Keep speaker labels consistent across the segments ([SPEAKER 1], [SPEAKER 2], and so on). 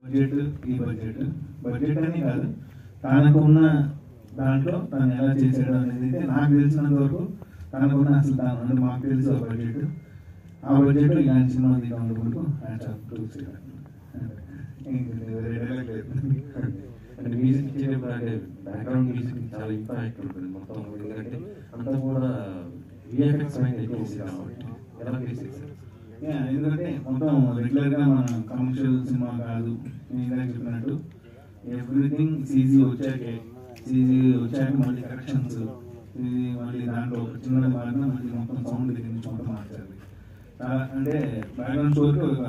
[SPEAKER 1] Budget budget అని కాదు, తనకున్న దాంట్లో తను ఎలా చేసాడు అనేది అయితే నాకు తెలిసినంత వరకు తనకున్న అసలు తాను అంటే మాకు తెలిసి ఒక బడ్జెట్, ఆ బడ్జెట్ ఇలాంటి సినిమా తీయడం అనుకుంటూ
[SPEAKER 2] అంటే మ్యూజిక్ ఇచ్చేటప్పుడు అంటే బ్యాక్గ్రౌండ్ మ్యూజిక్ చాలా ఇంపాక్ట్ ఉంటుంది మొత్తం. ఎందుకంటే అంతా కూడా విఎఫ్ఎక్స్ అనేది ఎక్కువ కాబట్టి ఎలా చేసేది?
[SPEAKER 1] ఎందుకంటే మొత్తం రెగ్యులర్గా మన కమర్షియల్ సినిమా కాదు, నేను ఇందాక చెప్పినట్టు ఎవ్రీథింగ్ సీజీ వచ్చాక మళ్ళీ కరెక్షన్స్, ఇది మళ్ళీ దాంట్లో చిన్నది మారిన మళ్ళీ మొత్తం సౌండ్ దగ్గర నుంచి మొత్తం మార్చాలి. అంటే బ్యాక్గ్రౌండ్ స్టోర్కి ఒక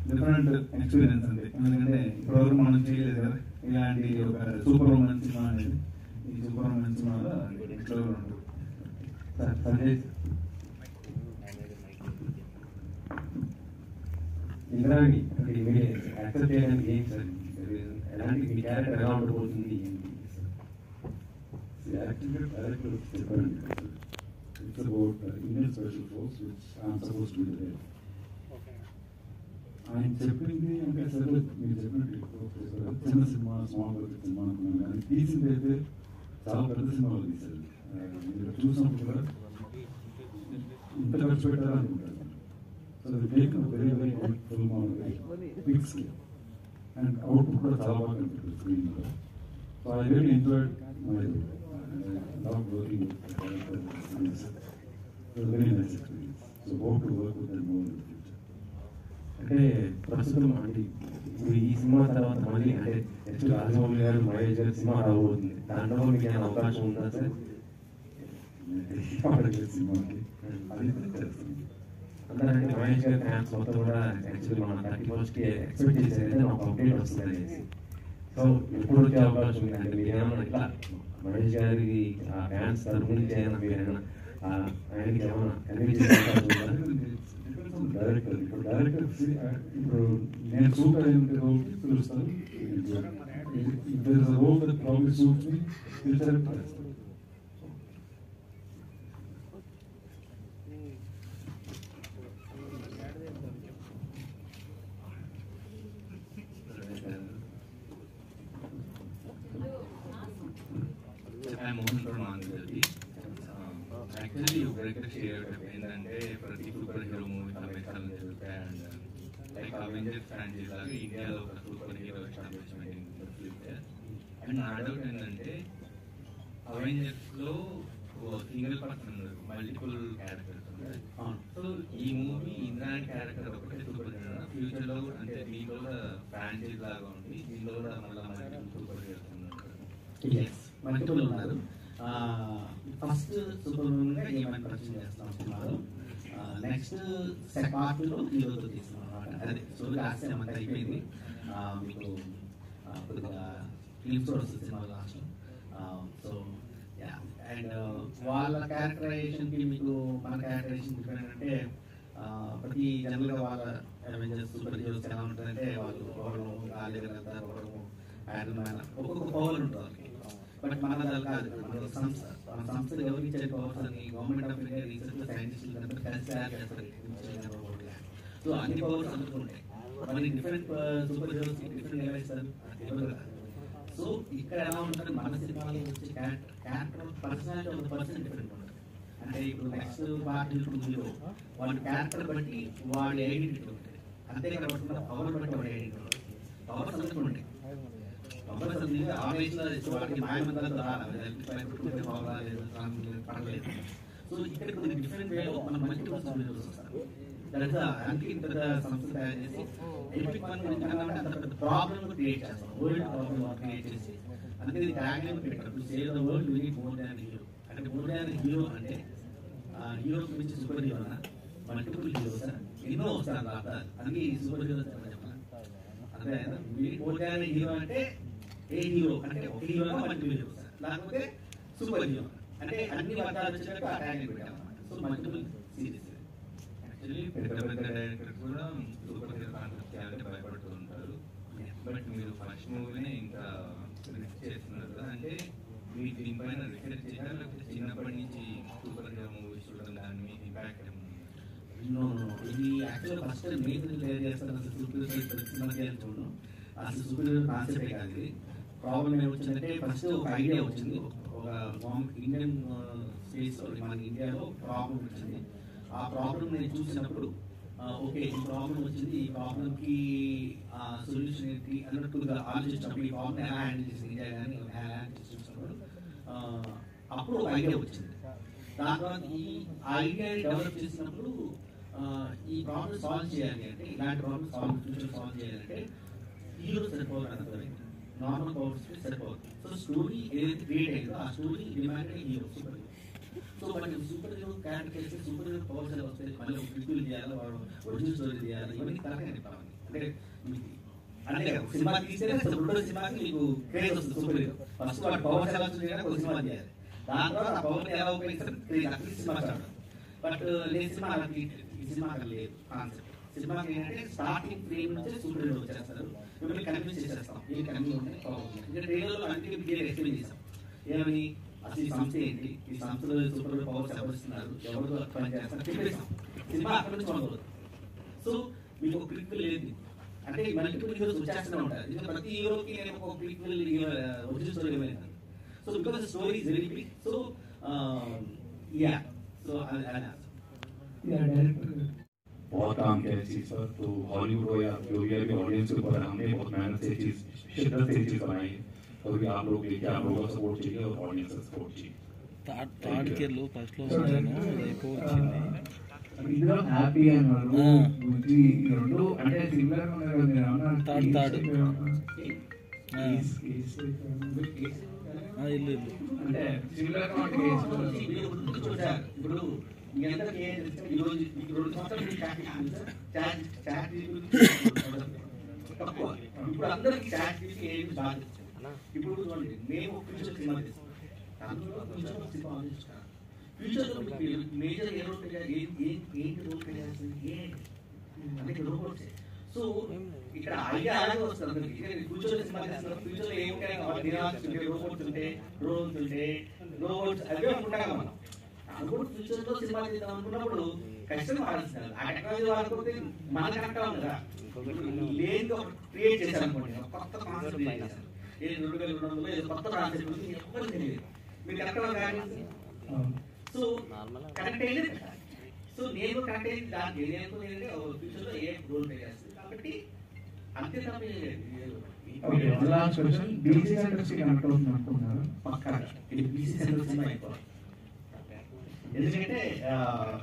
[SPEAKER 1] డిఫరెంట్ ఎక్స్పీరియన్స్ ఉంది. ఎందుకంటే ఇప్పటివరకు మనం చేయలేదు కదా ఇలాంటి ఒక సూపర్ ఉమెన్ సినిమా అనేది. ఈ సూపర్ ఉమెన్ సినిమాలో నెక్స్ట్ లెవెల్ ఉంటుంది.
[SPEAKER 2] ఇంద్రాణి అంటే యాక్సెప్ట్ చేయడానికి ఏం సార్, ఎలాంటి మీ క్యారెక్టర్ ఎలా ఉండబోతుంది?
[SPEAKER 3] It's about Indian Special Force, which I'm supposed to be there. ఆయన చెప్పింది అంటే సరే మీరు చెప్పినట్టు చిన్న సినిమా, స్మాల్ బడ్జెట్ సినిమా అనుకున్నాను, కానీ తీసింది అయితే చాలా పెద్ద సినిమాలు తీశారు. మీరు చూసినప్పుడు కూడా ఇంత ఖర్చు పెట్టారా అనుకుంటారు. సో అది taken very very film on big scale and output కూడా చాలా బాగా కనిపిస్తుంది స్క్రీన్లో. So I really enjoyed my love working with the characters. It was a very nice experience. So hope to work with them more in the future.
[SPEAKER 2] అంటే ప్రస్తుతం అంటే ఇప్పుడు ఈ సినిమా తర్వాత మళ్ళీ అంటే నెక్స్ట్ రాజమౌళి గారు, మహేష్ గారు సినిమా రాబోతుంది, దాంట్లో మీకు ఏమైనా అవకాశం ఉందా సార్?
[SPEAKER 3] సినిమాకి అది చేస్తుంది.
[SPEAKER 2] అందరంటే మహేష్ గారి ఫ్యాన్స్ మొత్తం కూడా యాక్చువల్లీ మన 31st ఎక్స్పెక్ట్ చేసేది ఒక అప్డేట్ వస్తుంది అనేసి. సో ఎప్పుడు వచ్చే అవకాశం ఉంది అంటే మీరు ఏమన్నా ఇట్లా మహేష్ గారికి ఆ ఫ్యాన్స్ తరఫు నుంచి అయినా మీరు ఏమైనా ఆయనకి ఏమైనా కన్వే చేసే అవకాశం ఉందా?
[SPEAKER 3] డైరెక్టర్ ఇప్పుడు నేను సూట్ అయ్యింది రోల్కి పిలుస్తాను. If there is a role that probably suits me, will select చేస్తాను.
[SPEAKER 4] Actually, you break the share ఏంటంటే ప్రతి సూపర్ హీరో మూవీ తమిళనాడు జరుగుతాయి. అండ్ లైక్ అవెంజర్స్ ఫ్రాంచైజ్ లాగా ఇండియాలో ఒక super hero establishment in the future. And నా డౌట్ ఏంటంటే Avengers లో సింగిల్ పర్సన్ ఉండదు, మల్టిపుల్ క్యారెక్టర్స్ ఉంటాయి. సో ఈ మూవీ ఇంద్రాణి క్యారెక్టర్ ఒకటే సూపర్ హీరో ఫ్యూచర్ లో అంటే దీంట్లో కూడా ఫ్రాంచైజ్ లాగా ఉంది, దీంట్లో కూడా మళ్ళీ మల్టిపుల్ సూపర్ హీరోస్ ఉన్నారు.
[SPEAKER 5] మల్టిపుల్ ఉన్నారు. ఫస్ట్ సూపర్ ఉమెన్గా ఏమైనా పరిచయం చేస్తాం సినిమాలో. నెక్స్ట్ పార్ట్లో హీరోతో తీస్తున్నాం అనమాట. అదే స్టోరీ ఆశయం అంతా అయిపోయింది. మీకు కొద్దిగా క్లిప్స్ కూడా వస్తుంది cinema last. So yeah, and వాళ్ళ క్యారెక్టరైజేషన్కి మీకు మన క్యారెక్టరైజేషన్ డిఫరెంట్ అంటే ప్రతి జనరల్గా వాళ్ళ అవెంజర్స్ సూపర్ హీరోస్ ఎలా ఉంటుందంటే వాళ్ళు ఒకరు గాలి వెళ్తారు, ఒకరు హ్యాండిల్ మ్యాన్, ఒక్కొక్క పవర్ ఉంటుంది వాళ్ళకి. బట్ మన కాదు, మన సంస్థలు ఎవరికి ఇచ్చే పవర్స్ అని గవర్నమెంట్ ఆఫ్ ఇండియా రీసెర్చ్ సైంటిస్టులు కలిసి తయారు చేస్తారు. సో అన్ని పవర్స్ అందుకుంటాయి. మరి డిఫరెంట్ సూపర్ హీరోస్ డిఫరెంట్ ఎలా ఇస్తారు తెలియదు కదా. సో ఇక్కడ ఎలా ఉంటుంది మన సినిమాలో వచ్చే క్యారెక్టర్ పర్సనాలిటీ ఒక పర్సన్ డిఫరెంట్ ఉంటుంది. అంటే ఇప్పుడు నెక్స్ట్ పార్ట్ హీరో వాళ్ళ క్యారెక్టర్ బట్టి వాళ్ళ ఐడెంటిటీ ఉంటుంది. అంతే కాబట్టి పవర్ బట్టి వాళ్ళ ఐడెంటిటీ ఉంటుంది. పవర్స్ అందరికీ ఉంటాయి. సో ఇక్కడ కొన్ని డిఫరెంట్ వేలో మనం మల్టిపుల్ సూపర్ వస్తారు. అందుకే ఇంత సంస్థ తయారు చేసి ఎపిక్ వన్ అంత పెద్ద ప్రాబ్లమ్ క్రియేట్ చేస్తాం, వరల్డ్ ప్రాబ్లమ్ క్రియేట్ చేసి అందుకే ట్యాగ్లైన్ పెట్టారు, to save the world we need more than hero. అంటే మోర్ దాన్ హీరో అంటే హీరో గురించి సూపర్ హీరోనా, మల్టిపుల్ హీరోస్ ఎన్నో వస్తారు అర్థాలు. అందుకే ఈ సూపర్ హీరోస్ చెప్పాలి. అదే మోర్ దాన్ హీరో అంటే ఏ హీరో అంటే ఒక హీరోనా మల్టిపుల్ హీరోస్, లేకపోతే సూపర్ హీరో అంటే అన్ని వర్గాలు వచ్చేటట్టు ఆ ట్యాగ్ పెట్టామన్నమాట. So multiple series.
[SPEAKER 4] యాక్చువల్లీ పెద్ద పెద్ద డైరెక్టర్స్ కూడా సూపర్ హీరో కాన్సెప్ట్ చేయాలంటే భయపడుతూ ఉంటారు. బట్ మీరు ఫస్ట్ మూవీనే ఇంకా రిస్క్ చేస్తున్నారు కదా, అంటే మీరు దీనిపైన రిసెర్చ్ చేశారు లేకపోతే చిన్నప్పటి నుంచి సూపర్ హీరో మూవీస్ చూడడం దాని మీద ఇంపాక్ట్ ఏమన్నా?
[SPEAKER 5] ఇది యాక్చువల్ ఫస్ట్ నేను క్లియర్ చేస్తాను. అసలు సూపర్ హీరో సినిమా చూడను. అసలు సూపర్ హీరో కాన్సెప్టే కాదు ఇది. ప్రాబ్లం ఏమొచ్చిందంటే ఫస్ట్ ఒక ఐడియా వచ్చింది, ఒక ఇండియన్ స్టేట్స్లో మన ఇండియాలో ప్రాబ్లం వచ్చింది. ఆ ప్రాబ్లం నేను చూసినప్పుడు ఓకే ఈ ప్రాబ్లం వచ్చింది, ఈ ప్రాబ్లంకి సొల్యూషన్ ఏంటి అన్నట్టుగా ఆలోచించినప్పుడు ఈ ప్రాబ్లం ఎలా హ్యాండిల్ చేసింది ఇండియా కానీ ఎలా హ్యాండిల్ చేసినప్పుడు అప్పుడు ఒక ఐడియా వచ్చింది. దాని తర్వాత ఈ ఐడియా డెవలప్ చేసినప్పుడు ఈ ప్రాబ్లమ్ సాల్వ్ చేయాలి అంటే, ఇలాంటి ప్రాబ్లమ్ సాల్వ్ చేయాలంటే హీరో సరిపోవాలి అర్థమైంది, నార్మల్ పవర్స్ సరిపోవాలి. సో స్టోరీ ఏదైతే క్రియేట్ అయిందో ఆ story demanded hero super hero. So మనకి సూపర్ హీరో క్యారెక్టర్ చేస్తే సూపర్ హీరో పవర్స్ ఎలా వస్తాయి, మళ్ళీ క్రిటికల్ చేయాలి, ఒరిజినల్ స్టోరీ చేయాలి, ఇవన్నీ కరెక్ట్ అనిపాలి. అంటే అంతే కదా, సినిమా తీసేనే రెండో సినిమాకి మీకు క్రేజ్ వస్తుంది. సూపర్ హీరో ఫస్ట్ వాటి పవర్స్ ఎలా వస్తుంది ఒక సినిమా చేయాలి, దాని తర్వాత ఆ పవర్ ఎలా ఉపయోగిస్తారు అక్కడ సినిమా చాలు. బట్ నేను సినిమా ఈ సినిమా అక్కడ లేదు కాన్సెప్ట్. సినిమాకి ఏంటంటే స్టార్టింగ్ ఫ్రేమ్ నుంచి సూపర్ హీరో వచ్చేస్తారు, మిమ్మల్ని కన్ఫ్యూజ్ చేసేస్తాం, ఏం కన్ఫ్యూజ్ ఉంటాయి ఇంకా ట్రైలర్లో అన్ని క్లియర్ ఎక్స్ప్లెయిన్ చేస్తాం. ఏమని అసలు ఈ సంస్థ ఏంటి, ఈ సంస్థలో సూపర్ హీరో పవర్స్ ఎవరు ఇస్తున్నారు, ఎవరు పని చేస్తారు చెప్పేస్తాం. సినిమా అక్కడ నుంచి మొదలవుతుంది. సో మీకు ఒక క్లిక్ లేదు అంటే మల్టిపుల్ హీరోస్ వచ్చేస్తూనే ఉంటారు. ఇది ప్రతి హీరోకి నేను ఒక క్లిక్ ఒరిజినల్ స్టోరీ ఏమైనా. So because story is very big. So yeah so
[SPEAKER 3] बहुत काम किया इस चीज पर, तो हॉलीवुड हो या जो भी अभी ऑडियंस के ऊपर हमने बहुत मेहनत से चीज शिद्दत से चीज बनाई है. तो भी आप लोग देखिए, आप लोगों का सपोर्ट चाहिए और ऑडियंस का सपोर्ट चाहिए.
[SPEAKER 6] థర్డ్ కేర్ లో ఫస్ట్ లో వస్తాను అయిపోయింది.
[SPEAKER 1] ఇందులో హ్యాపీ అన్నారు బుద్ధి రెండు అంటే సిమిలర్ గా ఉన్నారు కదా. ఏమన్నా
[SPEAKER 6] థర్డ్
[SPEAKER 1] ఇల్లు అంటే సిమిలర్ గా ఉంటే
[SPEAKER 5] ఇప్పుడు మీ అందరికీ ఈరోజు 2 సంవత్సరాలు తక్కువ. ఇప్పుడు అందరికి చాట్ చేసి ఏమి బాగా. ఇప్పుడు చూడండి మేము ఫ్యూచర్ సినిమా చేస్తాం, ఫ్యూచర్ లో మేజర్ ఏ రోల్ ఏంటి రోల్ చేయాల్సింది అంటే రోబోట్స్. సో ఇక్కడ ఐడియా అలాగే వస్తుంది. ఫ్యూచర్ సినిమా చేస్తున్నారు, ఫ్యూచర్ లో ఏముంటాయి రోబోట్స్ ఉంటే డ్రోన్స్ ఉంటే రోబోట్స్ అవే అనుకుంటాం మనం. అనుకుంటే ఫ్యూచర్ లో సినిమా చేద్దాం అనుకున్నప్పుడు ఖచ్చితంగా వాడాల్సింది. ఆ టెక్నాలజీ వాడుకుంటే మన కరెక్ట్ ఉంది కదా. లేని క్రియేట్ చేశాను అనుకోండి, కొత్త కాన్సెప్ట్ క్రియేట్ చేశాను. 2002లో ఏదో కొత్త కాన్సెప్ట్ ఉంది, ఎవరికి తెలియదు, మీరు కరెక్ట్ కానీ. సో కరెక్ట్ అయ్యేది. సో నేను కరెక్ట్ అయ్యింది దానికి ఏదైతే ఫ్యూచర్ లో ఏ రోల్ ప్లే చేస్తుంది కాబట్టి అంతే తప్ప ఎందుకంటే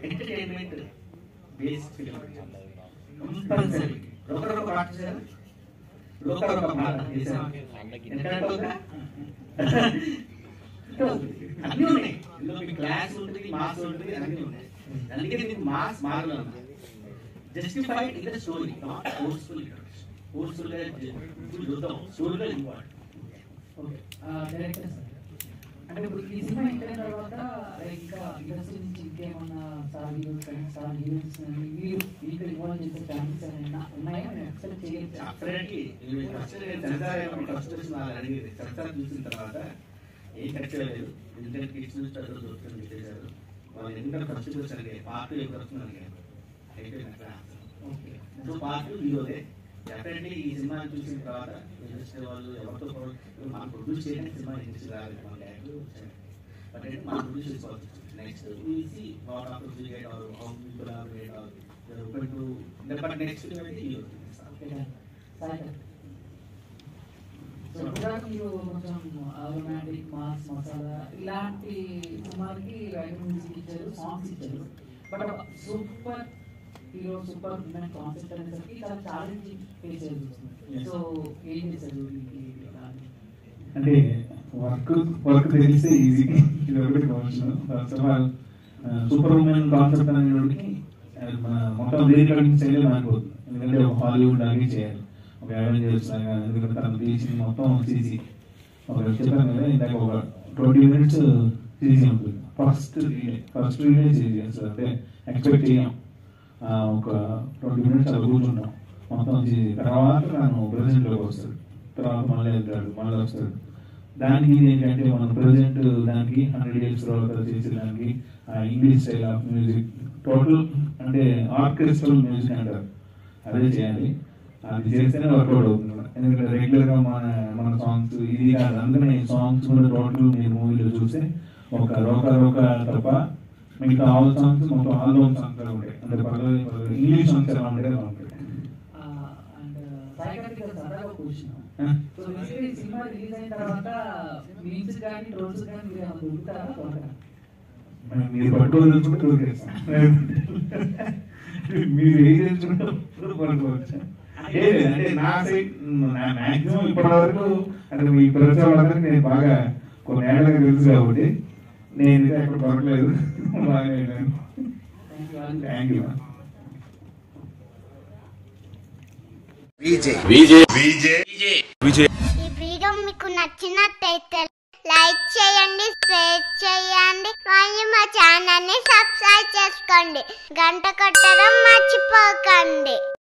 [SPEAKER 5] ఎంటర్టైన్మెంట్ బేస్డ్ ఫిల్మ్ కంపల్సరీ. ఒకరు పాట చేశారు, ఒకరు పాట చేశారు, అన్నీ ఉన్నాయి. ఇందులో మీకు క్లాస్ ఉంటుంది, మాస్ ఉంటుంది, అన్నీ ఉన్నాయి. అందుకే మీకు మాస్ మారలేదు. Justified in the story, not forceful. Forceful గా చూద్దాం, స్టోరీలో ఇంపార్టెంట్.
[SPEAKER 7] ఓకే డైరెక్టర్ సార్, అంటే ఇప్పుడు ఈ సినిమా అయిన తర్వాత ఇంకా ఇండస్ట్రీ నుంచి ఇంకేమన్నా సార్ హీరోస్ మీరు ఇక్కడ ఇన్వాల్వ్ చేసే ఛాన్సెస్ ఏమైనా ఉన్నాయా? ఎక్స్పెక్ట్ చేయొచ్చు.
[SPEAKER 5] అప్పటికి ఫస్ట్ అడిగేది చర్చ చూసిన తర్వాత ఏం ఖర్చలేదు, ఎందుకంటే కిడ్స్ నుంచి దొరుకుతుంది చేశారు. వాళ్ళు ఎందుకంటే ఫస్ట్ వచ్చారు పార్ట్ ఎప్పుడు వస్తుంది అయిపోయింది. సో పార్ట్ హీరోదే. డెఫినెట్లీ ఈ సినిమా చూసిన తర్వాత ఇండస్ట్రీ వాళ్ళు ఎవరితో మనం ప్రొడ్యూస్ చేయడానికి సినిమా ఇండస్ట్రీ రాలేదు, మన ల్యాండ్ వచ్చాయి. బట్ అంటే మనం ప్రొడ్యూస్ చేసుకోవచ్చు. Next easy what of create or how people are made or open to but next అయితే హీరో.
[SPEAKER 7] సో కూడా మీరు కొంచెం రొమాంటిక్ మాస్ మసాలా ఇలాంటి సినిమాలకి బ్యాక్గ్రౌండ్ మ్యూజిక్ ఇచ్చారు, సాంగ్స్ ఇచ్చారు. But superhero super women concept అనేసరికి చాలా ఛాలెంజింగ్ ఫేస్ చేస్తుంది. సో ఏం చేశారు
[SPEAKER 1] అంటే వర్క్ తెలిస్తే ఈజీగా కావచ్చు. First of all super women concept అనేటికి మన మొత్తం రీరికార్డింగ్ స్టైల్ మారిపోతుంది. ఎందుకంటే హాలీవుడ్ లాగే చేయాలి, ఒక అవెంజర్స్ లాగా. ఎందుకంటే తను తీసింది మొత్తం సీసీ. ఒక చెప్పాను కదా ఇందాక, ఒక 20 minutes సీసీ ఉంటుంది. ఫస్ట్ రీలే సీసీ అసలు అంటే ఎక్స్పెక్ట్ చేయం. ఒక 20 minutes అలా కూర్చుంటాం మొత్తం సీసీ. తర్వాత తను ప్రెసిడెంట్లోకి వస్తాడు, తర్వాత మళ్ళీ వెళ్తాడు, మళ్ళీ వస్తాడు. దానికి ఏంటంటే మనం ప్రెసిడెంట్ దానికి 100 years తర్వాత చేసేదానికి English style of music total అంటే ఆర్కెస్ట్రల్ మ్యూజిక్ అంటారు, అదే చేయాలి. అది చేస్తేనే వర్కౌట్ అవుతుంది. ఎందుకంటే రెగ్యులర్గా మన సాంగ్స్ ఇది కాదు. అందుకనే సాంగ్స్ కూడా టోటల్ మీరు మూవీలో చూస్తే ఒక రోక తప్ప మిగతా ఆల్ సాంగ్స్ మొత్తం ఆల్బమ్ సాంగ్స్ ఎలా ఉంటాయి. అంటే పల్లవి ఇంగ్లీష్ సాంగ్స్ ఎలా ఉంటాయి అలా ఉంటాయి.
[SPEAKER 7] సో బేసికలీ సినిమా రిలీజ్ అయిన తర్వాత మీమ్స్ కానీ ట్రోల్స్ కానీ మీరు దొరుకుతారా దొరకరా?
[SPEAKER 1] మీరు పట్టుకోదలుచుకుంటే దొరికేస్తాం, మీరు ఏం తెలుసుకుంటే పట్టుకోవచ్చు. అంటే నా సైడ్ మ్యాక్సిమం ఇప్పటి వరకు అంటే మీ ప్రతి వాళ్ళందరికీ నేను బాగా కొన్ని ఏళ్ళకి తెలుసు కాబట్టి నేను ఇది ఎక్కడ దొరకలేదు. బాగా థ్యాంక్ యూ.
[SPEAKER 8] ఈ వీడియో మీకు నచ్చినట్టయితే లైక్ చేయండి, షేర్ చేయండి, మరియు మా ఛానల్ ని సబ్స్క్రైబ్ చేసుకోండి. గంట కొట్టడం మర్చిపోకండి.